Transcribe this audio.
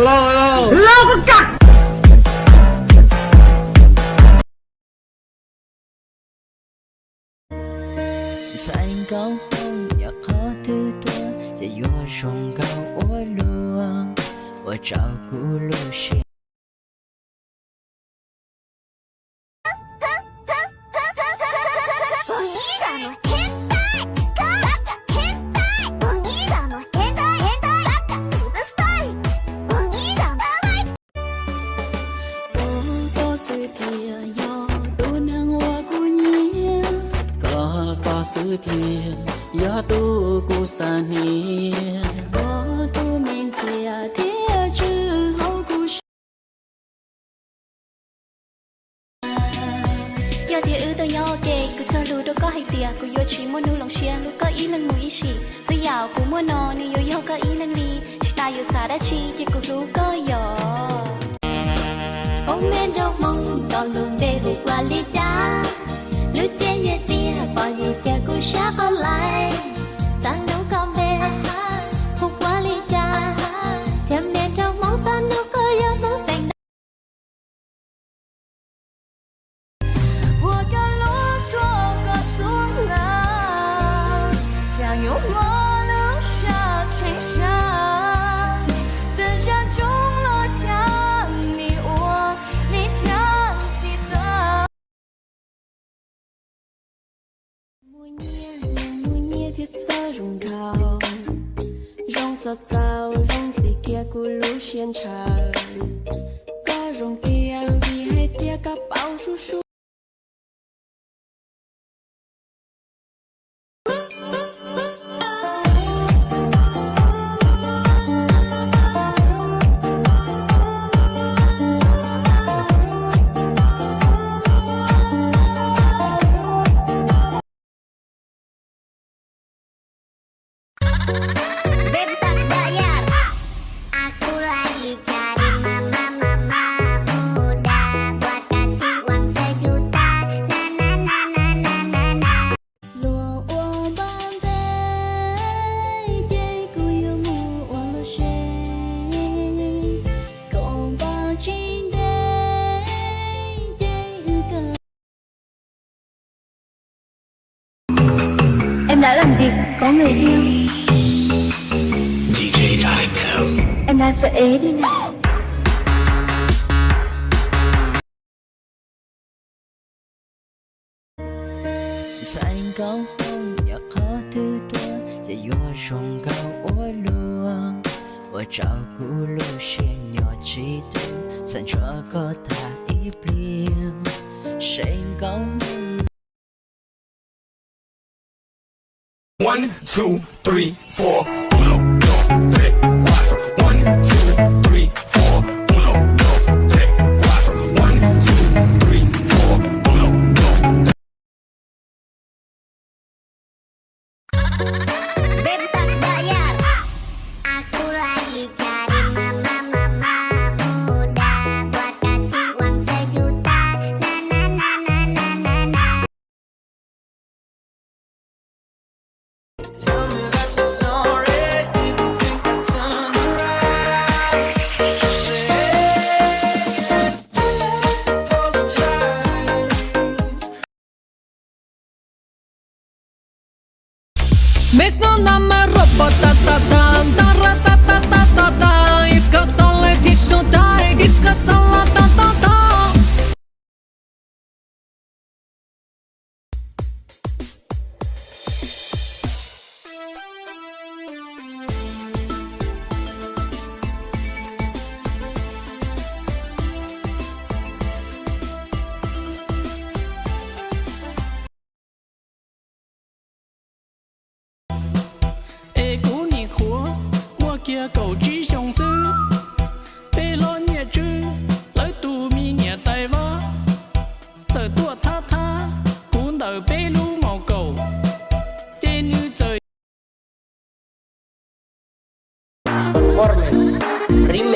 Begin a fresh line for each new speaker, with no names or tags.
Alo con cặc.
Xanh高峰要靠得多，在月上高我路啊，我照顾路线。
Sư thiền ya tu cô san hiền
có tu men chia thế chữ hậu cô
giờ thì tôi nhau kề cứ cho lù đâu có hay tiệt cứ yo chỉ muốn nu lòng xia lu có ý lần mũi chỉ rồi giàu cũng muốn nọ ni yo có ý lần đi chỉ ta yo xa đã chi chỉ cứ lu có yo
ông men đâu mong còn lùm bê về qua ly cha lúc trên nhà tia bỏ gì kia cô sát con lại sang nấu con bê hút qua ly cha thêm men trong món xanh nước có gió món xanh vừa cả lúc trôi cả xuống ngà chẳng nhung ngó nước xa trên xa từ chân chúng lo chẳng ni uo ni chẳng chỉ ta mùi nhẹ thiết xa rung thao rong giọt dao rong gì kia cô lú xiên trời có rong kia vì hay tia cả bao su su
Bebas bayar. Aku lagi cari mama muda buat kasih uang sejuta. Na na na na na na na.
lùa uống ban tay dây cô yêu mù uống lô xe còn bao trên đây dây ư cờ em đã làm gì có người yêu em đang sợ ế đi nào
Xanh高峰要靠得多，在月上高我路啊，我照顾路线要记得，散着个他一边，谁高峰。
1, 2, 3, 4. 1, 2, 3, 4. 1, 2, 3, 4. 1, 2, 3, 4. 1, 2, 3, 4. 1, 2, 3.
Bebas bayar. Aku lagi cari mama muda buat kasih uang sejuta. Na na na na na na na.
Tell me that you're sorry, didn't think I'd turn around. Say, apologize.
Mesno nama robota ta ta ta ra ta ta ta ta ta iska sale ti shotai diska sala ta ta ta
Ê cú nị khúa mua kia cầu trí trong sư bê lo nhẹ chư lấy tu mi nhẹ tay vó giờ tua tha tha cú đời bê lu màu cầu tê như trời
Performance. Remix.